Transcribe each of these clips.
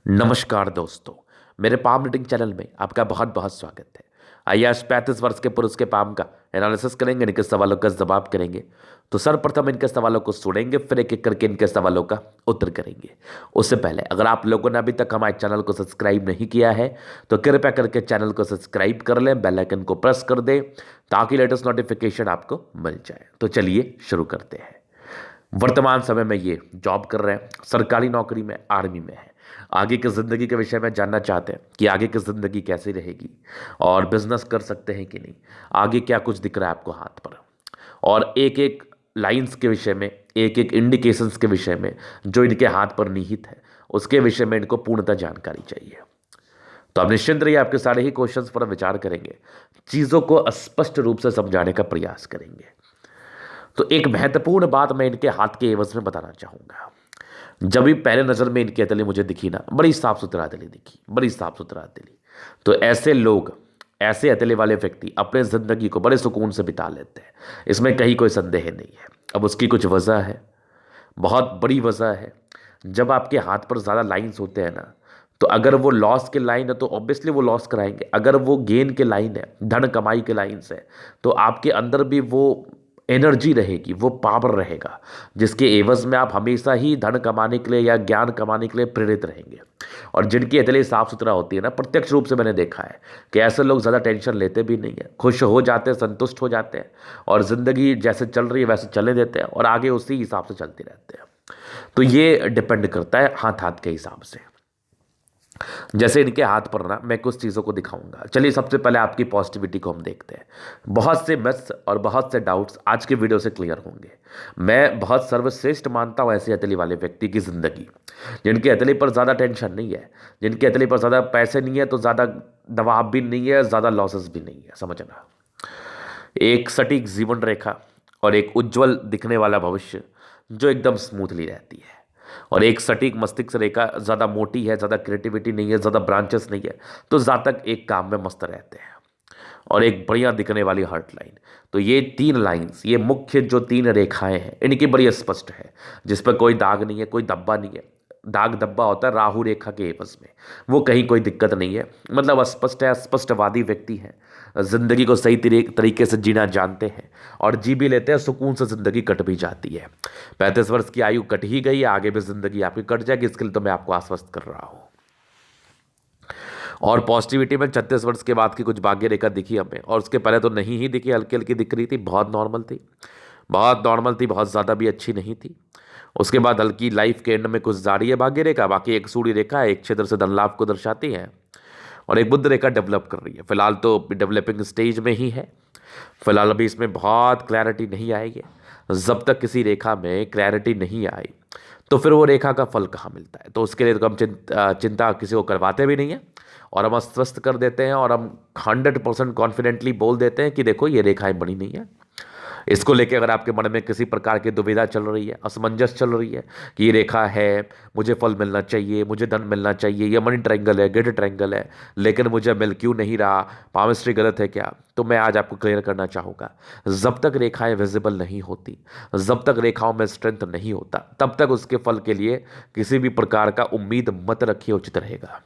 नमस्कार दोस्तों। मेरे पाम रीडिंग चैनल में आपका बहुत बहुत स्वागत है। आइए आज 35 वर्ष के पुरुष के पाम का एनालिसिस करेंगे, इनके सवालों का जवाब करेंगे। तो सर्वप्रथम इनके सवालों को सुनेंगे, फिर एक एक करके इनके सवालों का उत्तर करेंगे। उससे पहले अगर आप लोगों ने अभी तक हमारे चैनल को सब्सक्राइब नहीं किया है तो कृपया करके चैनल को सब्सक्राइब कर लें, बेल आइकन को प्रेस कर दें ताकि लेटेस्ट नोटिफिकेशन आपको मिल जाए। तो चलिए शुरू करते हैं। वर्तमान समय में ये जॉब कर रहे हैं, सरकारी नौकरी में, आर्मी में है। आगे की ज़िंदगी के विषय में जानना चाहते हैं कि आगे की ज़िंदगी कैसी रहेगी और बिजनेस कर सकते हैं कि नहीं, आगे क्या कुछ दिख रहा है आपको हाथ पर, और एक एक लाइंस के विषय में, एक एक इंडिकेशंस के विषय में जो इनके हाथ पर निहित है उसके विषय में इनको पूर्णतः जानकारी चाहिए। तो आप निश्चिंत रहिए, आपके सारे ही क्वेश्चंस पर हम विचार करेंगे, चीज़ों को स्पष्ट रूप से समझाने का प्रयास करेंगे। तो एक महत्वपूर्ण बात मैं इनके हाथ के एवज में बताना चाहूंगा। जब भी पहले नज़र में इनकी हथेली मुझे दिखी ना, बड़ी साफ सुथरा हथेली दिखी, बड़ी साफ सुथरा हथेली। तो ऐसे लोग, ऐसे हथेली वाले व्यक्ति अपने ज़िंदगी को बड़े सुकून से बिता लेते हैं, इसमें कहीं कोई संदेह नहीं है। अब उसकी कुछ वजह है, बहुत बड़ी वजह है। जब आपके हाथ पर ज़्यादा लाइंस होते हैं ना, तो अगर वो लॉस के लाइन है तो ऑब्वियसली वो लॉस कराएंगे, अगर वो गेन के लाइन है, धन कमाई के लाइन्स है, तो आपके अंदर भी वो एनर्जी रहेगी, वो पावर रहेगा जिसके एवज में आप हमेशा ही धन कमाने के लिए या ज्ञान कमाने के लिए प्रेरित रहेंगे। और जिनकी हथेली साफ सुथरा होती है ना, प्रत्यक्ष रूप से मैंने देखा है कि ऐसे लोग ज़्यादा टेंशन लेते भी नहीं है, खुश हो जाते हैं, संतुष्ट हो जाते हैं और ज़िंदगी जैसे चल रही है वैसे चलने देते हैं और आगे उसी हिसाब से चलते रहते हैं। तो ये डिपेंड करता है हाथ हाथ के हिसाब से। जैसे इनके हाथ पर ना मैं कुछ चीज़ों को दिखाऊंगा। चलिए सबसे पहले आपकी पॉजिटिविटी को हम देखते हैं। बहुत से मिथ्स और बहुत से डाउट्स आज के वीडियो से क्लियर होंगे। मैं बहुत सर्वश्रेष्ठ मानता हूँ ऐसी हथेली वाले व्यक्ति की ज़िंदगी, जिनकी हथेली पर ज़्यादा टेंशन नहीं है, जिनकी हथेली पर ज़्यादा पैसे नहीं है तो ज़्यादा दबाव भी नहीं है, ज़्यादा लॉसेस भी नहीं है। समझना, एक सटीक जीवन रेखा और एक उज्जवल दिखने वाला भविष्य जो एकदम स्मूथली रहती है, और एक सटीक मस्तिष्क रेखा, ज़्यादा मोटी है, ज़्यादा क्रिएटिविटी नहीं है, ज़्यादा ब्रांचेस नहीं है, तो ज़्यादा तक एक काम में मस्त रहते हैं, और एक बढ़िया दिखने वाली हार्ट लाइन। तो ये तीन लाइंस, ये मुख्य जो तीन रेखाएं हैं, इनकी बड़ी स्पष्ट है, जिस पर कोई दाग नहीं है, कोई धब्बा नहीं है। दाग धब्बा होता है राहु रेखा के एवज में, वो कहीं कोई दिक्कत नहीं है। मतलब स्पष्ट है, स्पष्टवादी व्यक्ति है, जिंदगी को सही तरीके से जीना जानते हैं और जी भी लेते हैं, सुकून से जिंदगी कट भी जाती है। 35 वर्ष की आयु कट ही गई है, आगे भी जिंदगी आपकी कट जाएगी, इसके लिए तो मैं आपको आश्वस्त कर रहा हूँ। और पॉजिटिविटी में 36 वर्ष के बाद की कुछ भाग्य रेखा दिखी हमें, और उसके पहले तो नहीं ही दिखी, हल्की हल्की दिख रही थी, बहुत नॉर्मल थी, बहुत नॉर्मल थी, बहुत ज़्यादा भी अच्छी नहीं थी। उसके बाद हल्की लाइफ के एंड में कुछ जारी है भाग्य रेखा, बाकी एक सूर्य रेखा है, एक क्षेत्र से धन लाभ को दर्शाती है, और एक बुध रेखा डेवलप कर रही है। फिलहाल तो डेवलपिंग स्टेज में ही है, फिलहाल अभी इसमें बहुत क्लैरिटी नहीं आएगी। जब तक किसी रेखा में क्लैरिटी नहीं आई तो फिर वो रेखा का फल कहाँ मिलता है, तो उसके लिए तो हम चिंता किसी को करवाते भी नहीं है, और हम आश्वस्त कर देते हैं और हम 100% कॉन्फिडेंटली बोल देते हैं कि देखो ये रेखाएं बनी नहीं है। इसको लेके अगर आपके मन में किसी प्रकार की दुविधा चल रही है, असमंजस चल रही है कि ये रेखा है, मुझे फल मिलना चाहिए, मुझे धन मिलना चाहिए, ये मनी ट्रायंगल है, गेट ट्रायंगल है, लेकिन मुझे मिल क्यों नहीं रहा, पामिस्ट्री गलत है क्या, तो मैं आज आपको क्लियर करना चाहूँगा, जब तक रेखाएं विजिबल नहीं होती, जब तक रेखाओं में स्ट्रेंथ नहीं होता, तब तक उसके फल के लिए किसी भी प्रकार का उम्मीद मत रखिए, उचित रहेगा।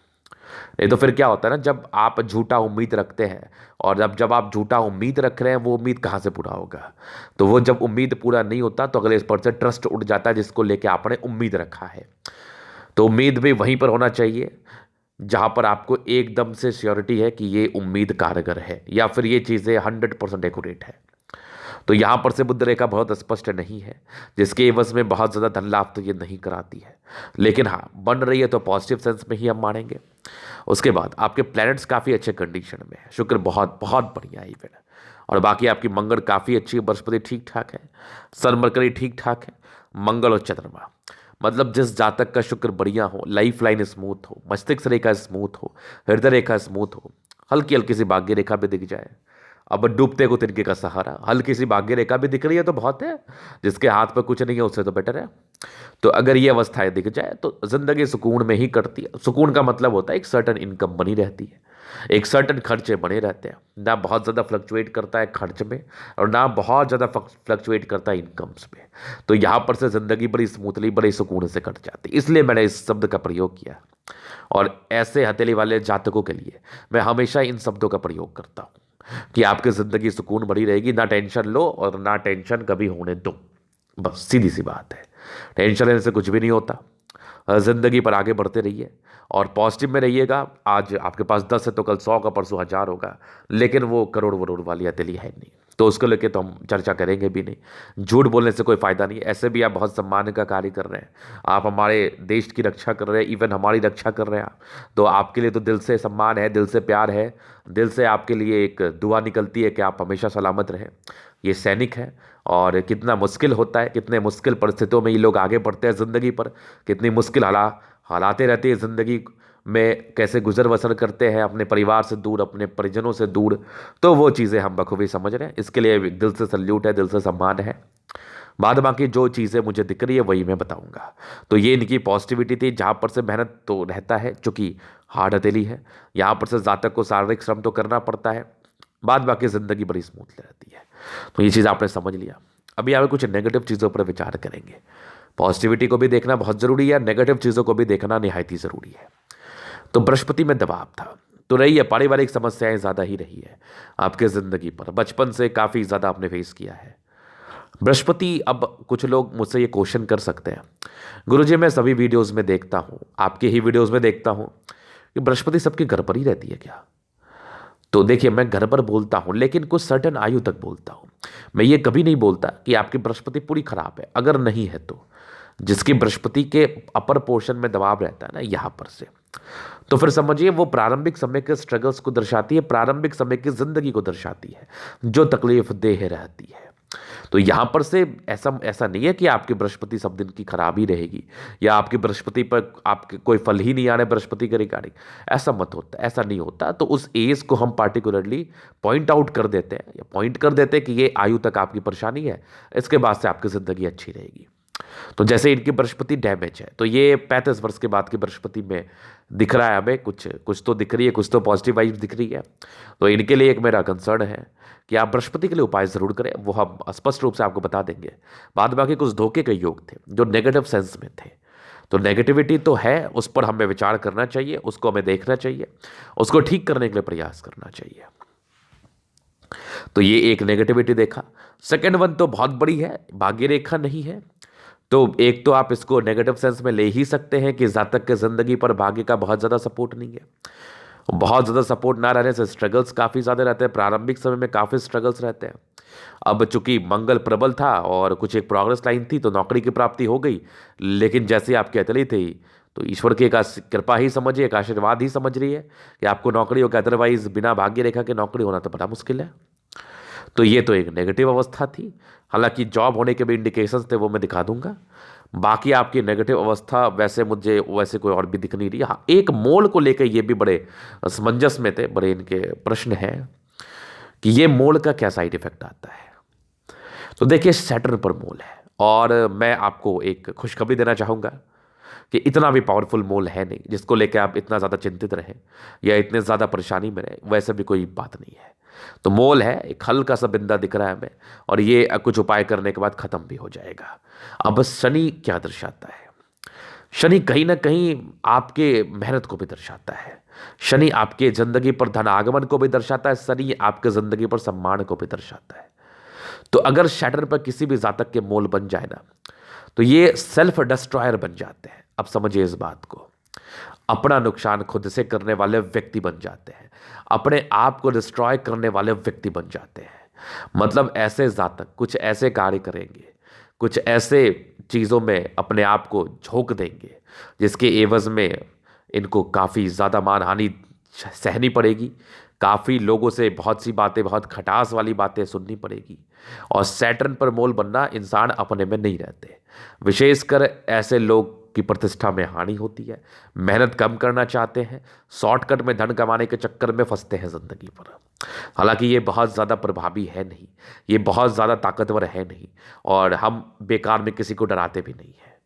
नहीं तो फिर क्या होता है ना, जब आप झूठा उम्मीद रखते हैं, और जब जब आप झूठा उम्मीद रख रहे हैं, वो उम्मीद कहाँ से पूरा होगा। तो वो जब उम्मीद पूरा नहीं होता तो अगले पर से ट्रस्ट उठ जाता है जिसको लेके आपने उम्मीद रखा है। तो उम्मीद भी वहीं पर होना चाहिए जहाँ पर आपको एकदम से श्योरिटी है कि ये उम्मीद कारगर है या फिर ये चीज़ें 100% एक्यूरेट है। तो यहाँ पर से बुध रेखा बहुत स्पष्ट नहीं है, जिसके एवज में बहुत ज़्यादा धन लाभ तो ये नहीं कराती है, लेकिन हाँ बन रही है तो पॉजिटिव सेंस में ही हम मानेंगे। उसके बाद आपके प्लैनेट्स काफ़ी अच्छे कंडीशन में है, शुक्र बहुत बहुत बढ़िया है इवन, और बाकी आपकी मंगल काफ़ी अच्छी है, बृहस्पति ठीक ठाक है, सन मरकरी ठीक ठाक है, मंगल और चंद्रमा, मतलब जिस जातक का शुक्र बढ़िया हो, लाइफ लाइन स्मूथ हो, मस्तिष्क रेखा स्मूथ हो, हृदय रेखा स्मूथ हो, हल्की हल्की सी भाग्य रेखा भी दिख जाए, अब डूबते को तिनके का सहारा, हल्की सी भाग्य रेखा भी दिख रही है तो बहुत है, जिसके हाथ पे कुछ नहीं है उससे तो बेटर है। तो अगर ये अवस्थाएं दिख जाए तो जिंदगी सुकून में ही कटती है। सुकून का मतलब होता है एक सर्टन इनकम बनी रहती है, एक सर्टन खर्चे बने रहते हैं, ना बहुत ज़्यादा फ्लक्चुएट करता है खर्च में और ना बहुत ज़्यादा फ्लक्चुएट करता है इनकम्स में। तो यहाँ पर से ज़िंदगी बड़ी स्मूथली बड़े सुकून से कट जाती है, इसलिए मैंने इस शब्द का प्रयोग किया। और ऐसे हथेली वाले जातकों के लिए मैं हमेशा इन शब्दों का प्रयोग करता हूँ कि आपकी ज़िंदगी सुकून भरी रहेगी, ना टेंशन लो और ना टेंशन कभी होने दो। बस सीधी सी बात है, टेंशन लेने से कुछ भी नहीं होता। ज़िंदगी पर आगे बढ़ते रहिए और पॉजिटिव में रहिएगा। आज आपके पास 10 है तो कल 100 का, परसों 1000 होगा, लेकिन वो करोड़ वरोड़ वाली हथेली है नहीं, तो उसको लेके तो हम चर्चा करेंगे भी नहीं। झूठ बोलने से कोई फ़ायदा नहीं, ऐसे भी आप बहुत सम्मान का कार्य कर रहे हैं, आप हमारे देश की रक्षा कर रहे हैं, इवन हमारी रक्षा कर रहे हैं आप, तो आपके लिए तो दिल से सम्मान है, दिल से प्यार है, दिल से आपके लिए एक दुआ निकलती है कि आप हमेशा सलामत रहें। ये सैनिक है और कितना मुश्किल होता है, कितने मुश्किल परिस्थितियों में ये लोग आगे बढ़ते हैं ज़िंदगी पर, कितनी मुश्किल हालातें रहती है ज़िंदगी में, कैसे गुजर बसर करते हैं अपने परिवार से दूर, अपने परिजनों से दूर। तो वो चीज़ें हम बखूबी समझ रहे हैं, इसके लिए दिल से सल्यूट है, दिल से सम्मान है। बाद बाकी जो चीज़ें मुझे दिख रही है वही मैं बताऊंगा। तो ये इनकी पॉजिटिविटी थी, जहाँ पर से मेहनत तो रहता है चूँकि हार्ड हथेली है, यहाँ पर से जातक को शारीरिक श्रम तो करना पड़ता है, बाद बाकी ज़िंदगी बड़ी स्मूथ रहती है। तो ये चीज़ आपने समझ लिया। अभी आप कुछ नेगेटिव चीज़ों पर विचार करेंगे। पॉजिटिविटी को भी देखना बहुत ज़रूरी है, नेगेटिव चीज़ों को भी देखना निहायत ही ज़रूरी है। तो बृहस्पति में दबाव था, तो रही है पारिवारिक समस्याएं ज़्यादा ही रही है आपके ज़िंदगी पर, बचपन से काफ़ी ज़्यादा आपने फेस किया है बृहस्पति। अब कुछ लोग मुझसे ये क्वेश्चन कर सकते हैं, गुरुजी मैं सभी वीडियोस में देखता हूँ, आपके ही वीडियोस में देखता हूँ कि बृहस्पति सबके घर पर ही रहती है क्या? तो देखिए, मैं घर पर बोलता हूँ लेकिन कुछ सर्टन आयु तक बोलता हूँ। मैं ये कभी नहीं बोलता कि आपकी बृहस्पति पूरी खराब है, अगर नहीं है तो। जिसकी बृहस्पति के अपर पोर्शन में दबाव रहता है ना यहाँ पर से, तो फिर समझिए वो प्रारंभिक समय के स्ट्रगल्स को दर्शाती है, प्रारंभिक समय की जिंदगी को दर्शाती है जो तकलीफ देह रहती है। तो यहाँ पर से ऐसा ऐसा नहीं है कि आपकी बृहस्पति सब दिन की खराब ही रहेगी या आपकी बृहस्पति पर आपके कोई फल ही नहीं आने बृहस्पति के रिगार्डिंग, ऐसा मत होता, ऐसा नहीं होता। तो उस एज को हम पार्टिकुलरली पॉइंट आउट कर देते हैं या पॉइंट कर देते हैं कि ये आयु तक आपकी परेशानी है, इसके बाद से आपकी ज़िंदगी अच्छी रहेगी। तो जैसे इनकी बृहस्पति डैमेज है, तो ये 35 वर्ष के बाद की बृहस्पति में दिख रहा है हमें, कुछ कुछ तो दिख रही है, कुछ तो पॉजिटिव वाइब्स दिख रही है। तो इनके लिए एक मेरा कंसर्न है कि आप बृहस्पति के लिए उपाय ज़रूर करें, वो हम स्पष्ट रूप से आपको बता देंगे। बाद बाकी कुछ धोखे के योग थे जो नेगेटिव सेंस में थे, तो नेगेटिविटी तो है, उस पर हमें विचार करना चाहिए, उसको हमें देखना चाहिए, उसको ठीक करने के लिए प्रयास करना चाहिए। तो ये एक नेगेटिविटी देखा। सेकेंड वन तो बहुत बड़ी है, भाग्य रेखा नहीं है। तो एक तो आप इसको नेगेटिव सेंस में ले ही सकते हैं कि जातक के ज़िंदगी पर भाग्य का बहुत ज़्यादा सपोर्ट नहीं है। बहुत ज़्यादा सपोर्ट ना रहने से स्ट्रगल्स काफ़ी ज़्यादा रहते हैं, प्रारंभिक समय में काफ़ी स्ट्रगल्स रहते हैं। अब चूंकि मंगल प्रबल था और कुछ एक प्रोग्रेस लाइन थी तो नौकरी की प्राप्ति हो गई, लेकिन जैसे आपकी अतली थी तो ईश्वर की एक कृपा ही समझिए, एक आशीर्वाद ही समझ रही है कि आपको नौकरी होगी, अदरवाइज बिना भाग्य रेखा के नौकरी होना तो बड़ा मुश्किल है। तो ये तो एक नेगेटिव अवस्था थी, हालांकि जॉब होने के भी इंडिकेशंस थे, वो मैं दिखा दूंगा। बाकी आपकी नेगेटिव अवस्था वैसे मुझे वैसे कोई और भी दिख नहीं रही। हाँ, एक मोल को लेकर ये भी बड़े असमंजस में थे, बड़े इनके प्रश्न हैं कि ये मोल का क्या साइड इफेक्ट आता है। तो देखिए, सैटर्न पर मोल है और मैं आपको एक खुशखबरी देना चाहूँगा कि इतना भी पावरफुल मोल है नहीं जिसको लेकर आप इतना ज़्यादा चिंतित रहें या इतने ज़्यादा परेशानी में रहें, वैसे भी कोई बात नहीं है। तो मोल है, एक हल्का सा बिंदा दिख रहा है हमें और ये कुछ उपाय करने के बाद ख़त्म भी हो जाएगा। अब शनि क्या दर्शाता है? शनि कहीं ना कहीं आपके मेहनत को भी दर्शाता है, शनि आपके ज़िंदगी पर धन आगमन को भी दर्शाता है, शनि आपके ज़िंदगी पर सम्मान को भी दर्शाता है। तो अगर सैटर्न पर किसी भी जातक के मोल बन जाए ना, तो ये सेल्फ डिस्ट्रॉयर बन जाते हैं। अब समझिए इस बात को, अपना नुकसान खुद से करने वाले व्यक्ति बन जाते हैं, अपने आप को डिस्ट्रॉय करने वाले व्यक्ति बन जाते हैं। मतलब ऐसे जातक कुछ ऐसे कार्य करेंगे, कुछ ऐसे चीज़ों में अपने आप को झोंक देंगे जिसके एवज में इनको काफ़ी ज़्यादा मानहानि सहनी पड़ेगी, काफ़ी लोगों से बहुत सी बातें, बहुत खटास वाली बातें सुननी पड़ेगी। और सैटर्न पर मोल बनना इंसान अपने में नहीं रहते, विशेषकर ऐसे लोग की प्रतिष्ठा में हानि होती है, मेहनत कम करना चाहते हैं, शॉर्टकट में धन कमाने के चक्कर में फंसते हैं ज़िंदगी पर। हालांकि ये बहुत ज़्यादा प्रभावी है नहीं, ये बहुत ज़्यादा ताकतवर है नहीं, और हम बेकार में किसी को डराते भी नहीं है।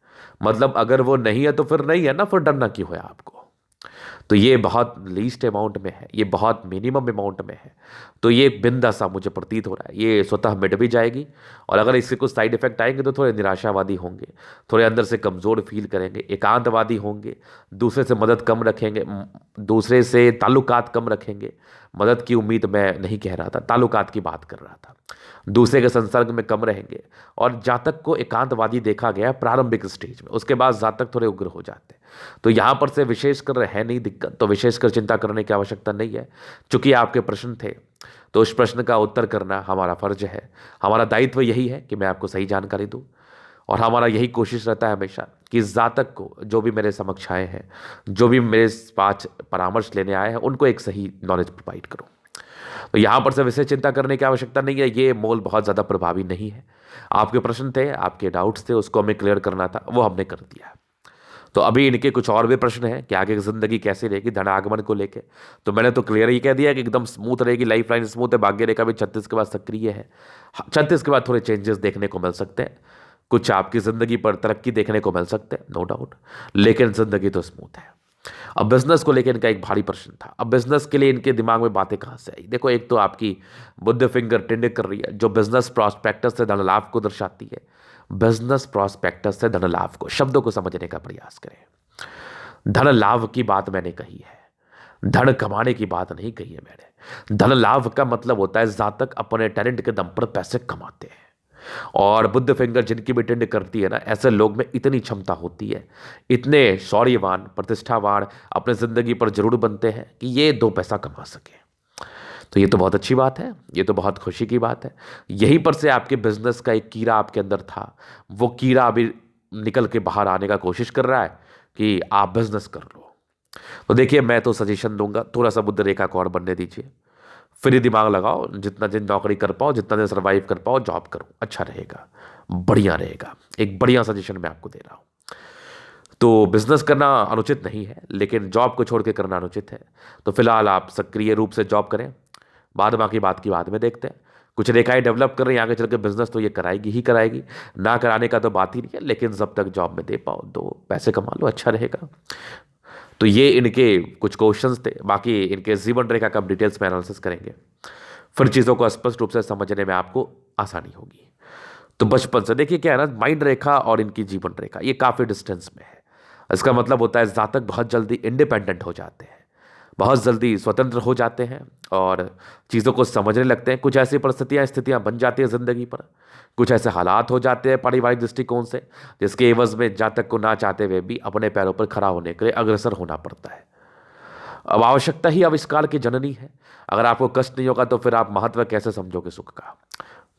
मतलब अगर वो नहीं है तो फिर नहीं है ना, फिर डरना क्यों है आपको। तो ये बहुत लीस्ट अमाउंट में है, ये बहुत मिनिमम अमाउंट में है, तो ये एक बिंदा सा मुझे प्रतीत हो रहा है, ये स्वतः मिट भी जाएगी। और अगर इसके कुछ साइड इफेक्ट आएंगे तो थोड़े निराशावादी होंगे, थोड़े अंदर से कमज़ोर फील करेंगे, एकांतवादी होंगे, दूसरे से मदद कम रखेंगे, दूसरे से ताल्लुकात कम रखेंगे। मदद की उम्मीद मैं नहीं कह रहा था, ताल्लुकात की बात कर रहा था। दूसरे के संसर्ग में कम रहेंगे, और जातक को एकांतवादी देखा गया प्रारंभिक स्टेज में, उसके बाद जातक थोड़े उग्र हो जाते हैं। तो यहाँ पर से विशेषकर है नहीं दिक्कत, तो विशेषकर चिंता करने की आवश्यकता नहीं है। चूंकि आपके प्रश्न थे तो उस प्रश्न का उत्तर करना हमारा फर्ज है, हमारा दायित्व यही है कि मैं आपको सही जानकारी दूँ। और हमारा यही कोशिश रहता है हमेशा कि इस जातक को, जो भी मेरे समक्ष आए हैं, जो भी मेरे पास परामर्श लेने आए हैं, उनको एक सही नॉलेज प्रोवाइड करूँ। तो यहाँ पर से विशेष चिंता करने की आवश्यकता नहीं है, ये मोल बहुत ज़्यादा प्रभावी नहीं है। आपके प्रश्न थे, आपके डाउट्स थे, उसको हमें क्लियर करना था, वो हमने कर दिया। तो अभी इनके कुछ और भी प्रश्न हैं कि आगे की जिंदगी कैसी रहेगी धन आगमन को लेके। तो मैंने तो क्लियर ही कह दिया कि एकदम स्मूथ रहेगी, लाइफ लाइन स्मूथ है, भाग्य रेखा भी 36 के बाद सक्रिय है। 36 के बाद थोड़े चेंजेस देखने को मिल सकते हैं, कुछ आपकी ज़िंदगी पर तरक्की देखने को मिल सकते हैं, नो डाउट, लेकिन ज़िंदगी तो स्मूथ है। अब बिजनेस को लेकर इनका एक भारी प्रश्न था। अब बिजनेस के लिए इनके दिमाग में बातें कहाँ से आई? देखो, एक तो आपकी बुद्ध फिंगर टिंड कर रही है, जो बिजनेस प्रॉस्पेक्टस से धन लाभ को दर्शाती है। बिजनेस प्रॉस्पेक्टस से धन लाभ को, शब्दों को समझने का प्रयास करें। धन लाभ की बात मैंने कही है, धन कमाने की बात नहीं कही है मैंने। धन लाभ का मतलब होता है जातक अपने टैलेंट के दम पर पैसे कमाते हैं। और बुद्ध फिंगर जिनकी भी टिंड करती है ना, ऐसे लोग में इतनी क्षमता होती है, इतने शौर्यवान, प्रतिष्ठावान अपने ज़िंदगी पर जरूर बनते हैं कि ये दो पैसा कमा सके। तो ये तो बहुत अच्छी बात है, ये तो बहुत खुशी की बात है। यहीं पर से आपके बिजनेस का एक कीड़ा आपके अंदर था, वो कीड़ा अभी निकल के बाहर आने का कोशिश कर रहा है कि आप बिजनेस कर लो। तो देखिए, मैं तो सजेशन दूंगा, थोड़ा सा बुद्ध रेखा को और बनने दीजिए, फिर ही दिमाग लगाओ, जितना दिन नौकरी कर पाओ, जितना दिन सर्वाइव कर पाओ, जॉब करो, अच्छा रहेगा, बढ़िया रहेगा। एक बढ़िया सजेशन मैं आपको दे रहा हूँ। तो बिजनेस करना अनुचित नहीं है, लेकिन जॉब को छोड़ के करना अनुचित है। तो फिलहाल आप सक्रिय रूप से जॉब करें, बाद बाकी बात की बाद में देखते हैं। कुछ रेखाएं डेवलप कर रही हैं, आगे चल के बिजनेस तो ये कराएगी ही कराएगी, ना कराने का तो बात ही नहीं है, लेकिन जब तक जॉब में दे पाओ, दो पैसे कमा लो, अच्छा रहेगा। तो ये इनके कुछ क्वेश्चंस थे, बाकी इनके जीवन रेखा का डिटेल्स में एनालिसिस करेंगे, फिर चीज़ों को स्पष्ट रूप से समझने में आपको आसानी होगी। तो बचपन से देखिए क्या है ना, माइंड रेखा और इनकी जीवन रेखा ये काफ़ी डिस्टेंस में है। इसका मतलब होता है जातक बहुत जल्दी इंडिपेंडेंट हो जाते हैं, बहुत जल्दी स्वतंत्र हो जाते हैं और चीज़ों को समझने लगते हैं। कुछ ऐसी स्थितियाँ बन जाती हैं ज़िंदगी पर, कुछ ऐसे हालात हो जाते हैं पारिवारिक दृष्टिकोण से, जिसके एवज में जातक को ना चाहते हुए भी अपने पैरों पर खड़ा होने के लिए अग्रसर होना पड़ता है। अब आवश्यकता ही आविष्कार की जननी है। अगर आपको कष्ट नहीं होगा तो फिर आप महत्व कैसे समझोगे सुख का?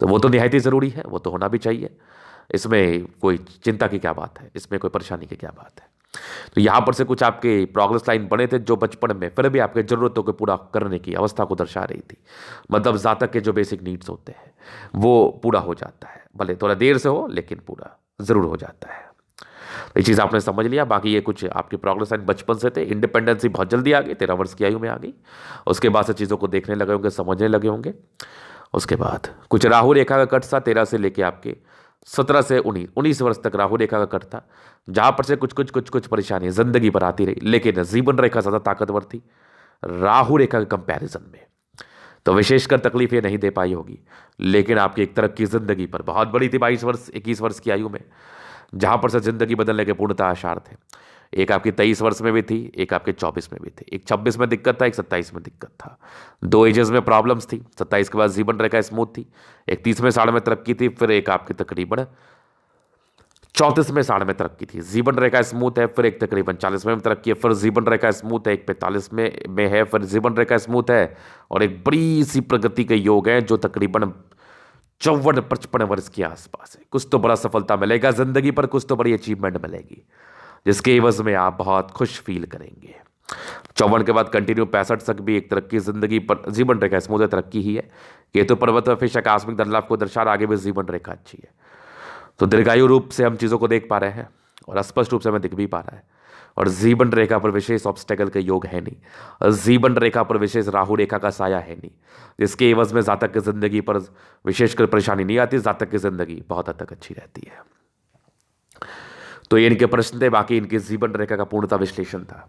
तो वो तो निहायत ही ज़रूरी है, वो तो होना भी चाहिए। इसमें कोई चिंता की क्या बात है, इसमें कोई परेशानी की क्या बात है। तो यहाँ पर से कुछ आपके प्रोग्रेस लाइन बने थे जो बचपन में फिर भी आपके ज़रूरतों को पूरा करने की अवस्था को दर्शा रही थी। मतलब जातक के जो बेसिक नीड्स होते हैं वो पूरा हो जाता है, भले थोड़ा देर से हो, लेकिन पूरा ज़रूर हो जाता है। तो ये चीज़ आपने समझ लिया। बाकी ये कुछ आपके प्रोग्रेस लाइन बचपन से थे, इंडिपेंडेंसी बहुत जल्दी आ गई, 13 वर्ष की आयु में आ गई। उसके बाद से चीज़ों को देखने लगे होंगे, समझने लगे होंगे। उसके बाद कुछ राहु रेखा का कट था, 13 से लेके आपके 17 से 19 वर्ष तक राहु रेखा का कट था, जहाँ पर से कुछ परेशानियाँ जिंदगी पर आती रही, लेकिन जीवन रेखा ज़्यादा ताकतवर थी राहु रेखा के कंपैरिजन में। तो विशेषकर तकलीफ ये नहीं दे पाई होगी, लेकिन आपकी एक तरक्की जिंदगी पर बहुत बड़ी थी 22 वर्ष 21 वर्ष की आयु में, जहाँ पर से जिंदगी बदलने के पूर्णतः आसार थे। एक आपकी 23 वर्ष में भी थी, एक आपके 24 में भी थी। एक 26 में दिक्कत था, एक 27 में दिक्कत था। दो एजेस में प्रॉब्लम्स थी। 27 के बाद जीवन रेखा स्मूथ थी, एक 30वें साल में तरक्की थी, फिर एक आपकी तकरीबन 34वें साल में तरक्की थी। जीवन रेखा स्मूथ है, फिर एक तकरीबन 40वें में तरक्की है, फिर जीवन रेखा स्मूथ है, एक 45 में है, फिर जीवन रेखा स्मूथ है, और एक बड़ी सी प्रगति के योग है जो तकरीबन 54-55 वर्ष के आसपास है। कुछ तो बड़ा सफलता मिलेगा जिंदगी पर, कुछ तो बड़ी अचीवमेंट मिलेगी, जिसके एवज में आप बहुत खुश फील करेंगे। 54 के बाद कंटिन्यू 65 तक भी एक तरक्की जिंदगी पर, जीवन रेखा स्मूथ तरक्की ही है। केतु पर्वत फिश आकस्मिक धन लाभ को दर्शा, आगे भी जीवन रेखा अच्छी है। तो दीर्घायु रूप से हम चीज़ों को देख पा रहे हैं, और स्पष्ट रूप से हमें दिख भी पा रहा है। और जीवन रेखा पर विशेष ऑब्स्टेकल के योग है नहीं, और जीवन रेखा पर विशेष राहु रेखा का साया है नहीं, जिसके एवज में जातक की जिंदगी पर विशेषकर परेशानी नहीं आती, जातक की जिंदगी बहुत हद तक अच्छी रहती है। तो ये इनके प्रश्न थे, बाकी इनकी जीवन रेखा का पूर्णता विश्लेषण था।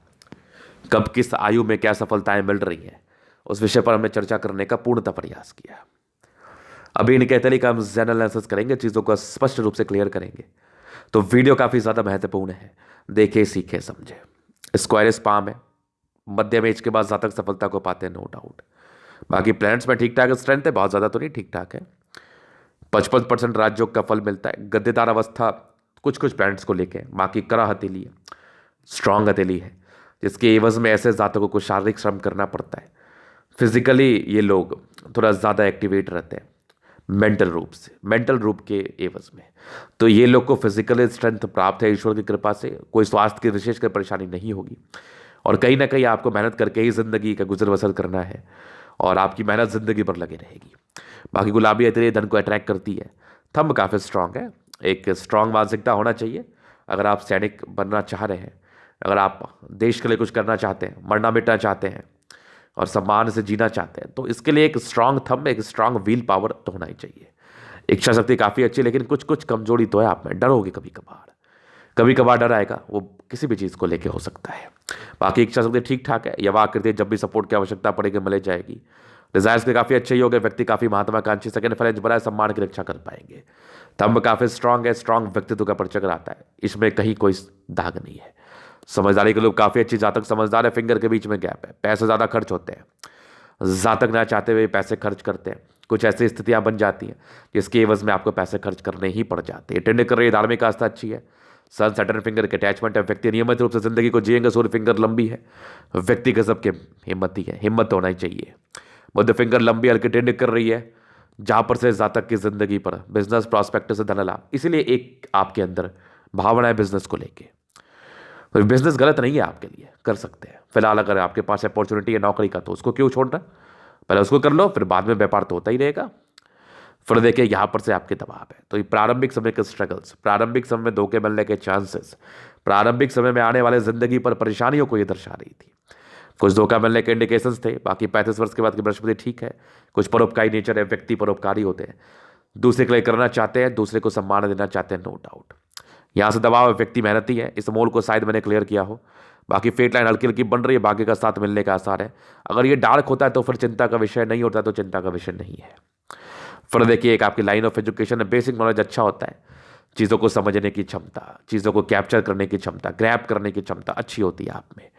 कब किस आयु में क्या सफलताएं मिल रही हैं, उस विषय पर हमने चर्चा करने का पूर्णतः प्रयास किया। अभी इनके तरीके हम जनरल एनालिसिस करेंगे, चीज़ों को स्पष्ट रूप से क्लियर करेंगे। तो वीडियो काफ़ी ज़्यादा महत्वपूर्ण है, देखे सीखे समझे। स्क्वायर स्पाम है, मध्यम एज के बाद जातक सफलता को पाते हैं, नो डाउट। बाकी प्लैनेट्स में ठीक ठाक स्ट्रेंथ है, बहुत ज़्यादा तो नहीं, ठीक ठाक है। 55% राजयोग का फल मिलता है। गद्देदार अवस्था कुछ कुछ प्लैनेट्स को लेके, बाकी करा हथेली है, स्ट्रांग हथेली है, जिसके एवज में ऐसे जातकों को शारीरिक श्रम करना पड़ता है। फिजिकली ये लोग थोड़ा ज़्यादा एक्टिवेट रहते हैं, मेंटल रूप के एवज में। तो ये लोग को फिजिकल स्ट्रेंथ प्राप्त है ईश्वर की कृपा से, कोई स्वास्थ्य की विशेष परेशानी नहीं होगी। और कहीं ना कहीं आपको मेहनत करके ही जिंदगी का गुजर बसर करना है, और आपकी मेहनत जिंदगी पर लगी रहेगी। बाकी गुलाबी हथेली धन को अट्रैक्ट करती है। थंब काफ़ी स्ट्रांग है, एक स्ट्रांग मानसिकता होना चाहिए। अगर आप सैनिक बनना चाह रहे हैं, अगर आप देश के लिए कुछ करना चाहते हैं, मरना मिटना चाहते हैं और सम्मान से जीना चाहते हैं, तो इसके लिए एक स्ट्रांग थंब, एक स्ट्रांग व्हील पावर तो होना ही चाहिए। इच्छा शक्ति काफ़ी अच्छी, लेकिन कुछ कुछ कमजोरी तो है आप में, डरोगे कभी कभार डर आएगा, वो किसी भी चीज़ को लेके हो सकता है। बाकी इच्छा शक्ति ठीक ठाक है, यवा आकृति जब भी सपोर्ट की आवश्यकता पड़ेगी मिल जाएगी। डिजायर्स के काफ़ी अच्छे योग है, व्यक्ति काफ़ी महत्वाकांक्षी, सेकंड फ्रेंच बड़ा सम्मान की रक्षा कर पाएंगे। थंब काफ़ी स्ट्रांग है, स्ट्रांग व्यक्तित्व का परिचय कराता है, इसमें कहीं कोई दाग नहीं है। समझदारी के लोग काफ़ी अच्छी, जातक समझदार है, फिंगर के बीच में गैप है, पैसे ज़्यादा खर्च होते हैं, जातक ना चाहते हुए पैसे खर्च करते हैं। कुछ ऐसी स्थितियां बन जाती हैं जिसके एवज में आपको पैसे खर्च करने ही पड़ जाते हैं। टेंड कर रही धार्मिक आस्था अच्छी है, सन सैटर्न फिंगर के अटैचमेंट है, व्यक्ति नियमित रूप से जिंदगी को जिएंगे। सूर्य फिंगर लंबी है, व्यक्ति गजब के हिम्मती है, हिम्मत होना ही चाहिए। बुध फिंगर लंबी हल्की टेंड कर रही है, जहां पर से जातक की जिंदगी पर बिजनेस प्रॉस्पेक्ट से धन लाभ, इसीलिए एक आपके अंदर भावना है बिजनेस को लेके। तो बिजनेस गलत नहीं है, आपके लिए कर सकते हैं। फिलहाल अगर आपके पास अपॉर्चुनिटी है नौकरी का, तो उसको क्यों छोड़ना, पहले उसको कर लो, फिर बाद में व्यापार तो होता ही रहेगा। फिर देखिए यहाँ पर से आपके दबाव है, तो ये प्रारंभिक समय के स्ट्रगल्स, प्रारंभिक समय में धोखे मिलने के चांसेस, प्रारंभिक समय में आने वाले जिंदगी पर परेशानियों को ये दर्शा रही थी। कुछ धोखा मिलने के इंडिकेशंस थे। बाकी 35 वर्ष के बाद की बृहस्पति ठीक है, कुछ परोपकारी नेचर है, व्यक्ति परोपकारी होते हैं, दूसरे के लिए करना चाहते हैं, दूसरे को सम्मान देना चाहते हैं, नो डाउट। यहाँ से दबाव, व्यक्ति मेहनती है, इस मोल को शायद मैंने क्लियर किया हो। बाकी फेट लाइन हल्की हल्की बन रही है, बाकी का साथ मिलने का आसार है। अगर ये डार्क होता है तो फिर चिंता का विषय नहीं होता, तो चिंता का विषय नहीं है। फिर देखिए एक आपकी लाइन ऑफ एजुकेशन है, बेसिक नॉलेज अच्छा होता है, चीज़ों को समझने की क्षमता, चीज़ों को कैप्चर करने की क्षमता, ग्रैब करने की क्षमता अच्छी होती है आप में।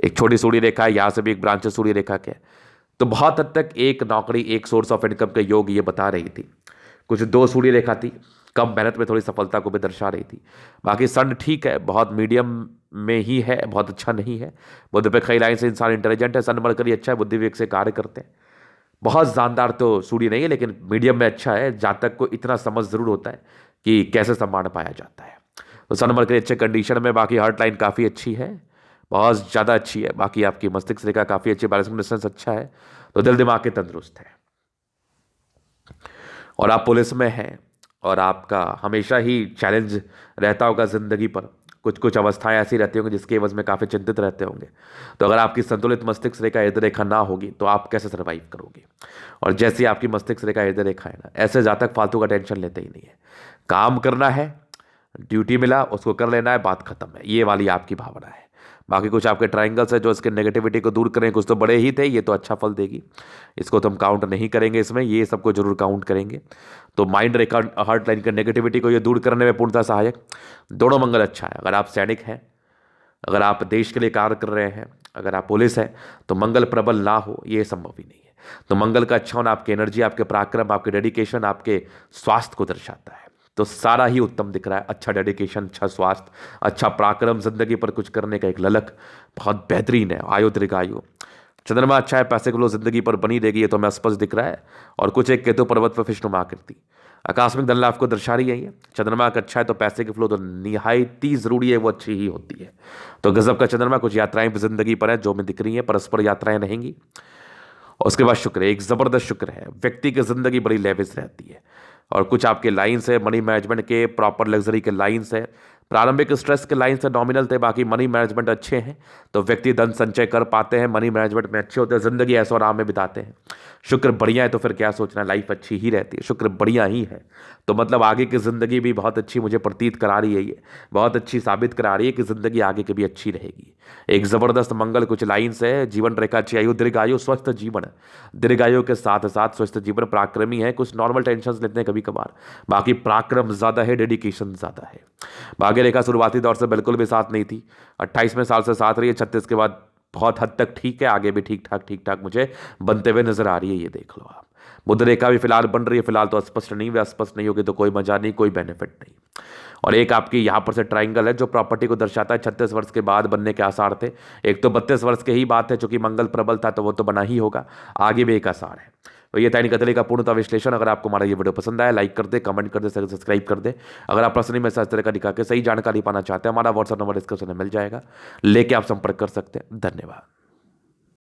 एक छोटी सूढ़ी रेखा है, यहाँ से भी एक ब्रांच सूढ़ी रेखा के, तो बहुत हद तक एक नौकरी, एक सोर्स ऑफ इनकम के योग ये बता रही थी। कुछ दो सूढ़ी रेखा थी, कम मेहनत में थोड़ी सफलता को भी दर्शा रही थी। बाकी सन ठीक है, बहुत मीडियम में ही है, बहुत अच्छा नहीं है। बुध पे कई लाइन से इंसान इंटेलिजेंट है, सन मरकरी अच्छा है, बुद्धि विवेक से कार्य करते हैं। बहुत जानदार तो सूढ़ी नहीं है, लेकिन मीडियम में अच्छा है। जातक को इतना समझ जरूर होता है कि कैसे सम्मान पाया जाता है। तो सन मरकरी अच्छे कंडीशन में। बाकी हार्ट लाइन काफ़ी अच्छी है, बहुत ज़्यादा अच्छी है। बाकी आपकी मस्तिष्क रेखा काफ़ी अच्छी, बैलेंसिंग डिस्टेंस अच्छा है, तो दिल दिमाग के तंदुरुस्त है। और आप पुलिस में हैं और आपका हमेशा ही चैलेंज रहता होगा ज़िंदगी पर, कुछ कुछ अवस्थाएं ऐसी रहती होंगी जिसके एवज में काफ़ी चिंतित रहते होंगे। तो अगर आपकी संतुलित मस्तिष्क रेखा हृदय रेखा ना होगी तो आप कैसे सर्वाइव करोगे। और जैसी आपकी मस्तिष्क रेखा हृदय रेखा है ना, ऐसे जातक फालतू का टेंशन लेते ही नहीं है। काम करना है, ड्यूटी मिला उसको कर लेना है, बात खत्म है, ये वाली आपकी भावना है। बाकी कुछ आपके ट्रायंगल्स है जो इसके नेगेटिविटी को दूर करें, कुछ तो बड़े ही थे, ये तो अच्छा फल देगी, इसको तो हम काउंट नहीं करेंगे इसमें, ये सबको जरूर काउंट करेंगे। तो माइंड रेखा हार्ट लाइन के नेगेटिविटी को ये दूर करने में पूर्णतः सहायक। दोनों मंगल अच्छा है। अगर आप सैनिक हैं, अगर आप देश के लिए कार्य कर रहे हैं, अगर आप पुलिस हैं, तो मंगल प्रबल ना हो ये संभव ही नहीं है। तो मंगल का अच्छा होना आपकी एनर्जी, आपके पराक्रम, आपके डेडिकेशन, आपके स्वास्थ्य को दर्शाता है। तो सारा ही उत्तम दिख रहा है, अच्छा डेडिकेशन, अच्छा स्वास्थ्य, अच्छा पराक्रम, जिंदगी पर कुछ करने का एक ललक बहुत बेहतरीन है। आयु दीर्घायु, चंद्रमा अच्छा है, पैसे को जिंदगी पर बनी देगी, ये तो हमें स्पष्ट दिख रहा है। और कुछ एक केतु पर्वत पर विष्णु आकृति आकस्मिक धन लाभ को दर्शा रही है। ये चंद्रमा का अच्छा है तो पैसे के फ्लो तो निहायती जरूरी है, वो अच्छी ही होती है। तो गजब का चंद्रमा, कुछ यात्राएं जिंदगी पर है जो हमें दिख रही है, परस्पर यात्राएं रहेंगी। और उसके बाद शुक्र, एक जबरदस्त शुक्र है, व्यक्ति की जिंदगी बड़ी लेविश रहती है। और कुछ आपके लाइन्स है, मनी मैनेजमेंट के, प्रॉपर लग्जरी के लाइन्स है, प्रारंभिक स्ट्रेस के लाइन से नॉमिनल थे, बाकी मनी मैनेजमेंट अच्छे हैं तो व्यक्ति धन संचय कर पाते हैं, मनी मैनेजमेंट में अच्छे होते हैं, जिंदगी ऐशो आराम में बिताते हैं। शुक्र बढ़िया है तो फिर क्या सोचना, लाइफ अच्छी ही रहती है। शुक्र बढ़िया ही है तो मतलब आगे की ज़िंदगी भी बहुत अच्छी मुझे प्रतीत करा रही है, ये बहुत अच्छी साबित करा रही है कि ज़िंदगी आगे की भी अच्छी रहेगी। एक ज़बरदस्त मंगल कुछ लाइन्स है, जीवन रेखा अच्छी आयु दीर्घायु स्वस्थ जीवन, दीर्घायु के साथ साथ स्वस्थ जीवन, पराक्रमी है, कुछ नॉर्मल टेंशन लेते हैं कभी कभार, बाकी पराक्रम ज़्यादा है, डेडिकेशन ज़्यादा है। भाग्य रेखा शुरुआती दौर से बिल्कुल भी साथ नहीं थी, 28वें साल से साथ रही है, 36 के बाद बहुत हद तक ठीक है, आगे भी ठीक ठाक मुझे बनते हुए नजर आ रही है, ये देख लो आप। बुध रेखा भी फिलहाल बन रही है, फिलहाल तो स्पष्ट नहीं हुई, अस्पष्ट नहीं होगी तो कोई मजा नहीं, कोई बेनिफिट नहीं। और एक आपकी यहाँ पर से ट्राइंगल है जो प्रॉपर्टी को दर्शाता है, 36 वर्ष के बाद बनने के आसार थे। एक तो 32 वर्ष की ही बात है, चूंकि मंगल प्रबल था तो वो तो बना ही होगा, आगे भी एक आसार है। तो ये था निकतले का पूर्णतः विश्लेषण। अगर आपको हमारा ये वीडियो पसंद आया, लाइक कर दे, कमेंट कर दे, सब्सक्राइब कर दे। अगर आप पर्सनली मैसेज इस तरह का दिखा के सही जानकारी पाना चाहते हैं, हमारा व्हाट्सएप नंबर डिस्क्रिप्शन में मिल जाएगा, लेके आप संपर्क कर सकते हैं। धन्यवाद।